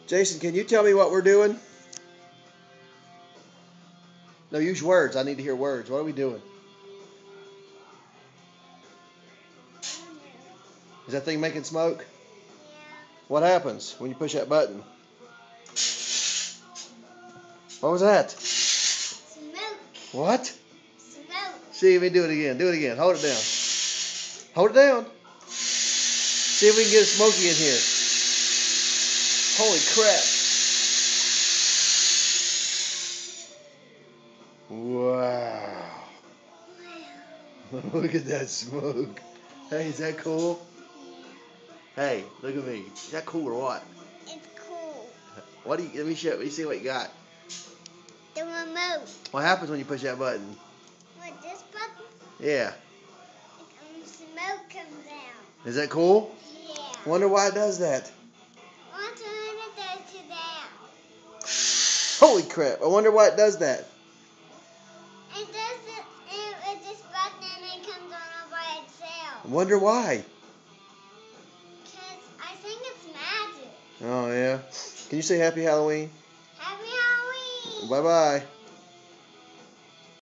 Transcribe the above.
Jason, can you tell me what we're doing? No, use words. I need to hear words. What are we doing? Is that thing making smoke? Yeah. What happens when you push that button? What was that? Smoke. What? Smoke. See if we do it again. Do it again. Hold it down. Hold it down. See if we can get a smoky in here. Holy crap. Wow. Look at that smoke. Hey, is that cool? Hey, look at me. Is that cool or what? It's cool. What do you? Let me show. Let me see what you got. The remote. What happens when you push that button? What, this button? Yeah. Smoke comes out. Is that cool? Yeah. Wonder why it does that. What's when it does to that? Holy crap! I wonder why it does that. It does it with this button and it comes on all by itself. I wonder why. Because I think it's magic. Oh yeah. Can you say Happy Halloween? Happy Halloween! Bye bye.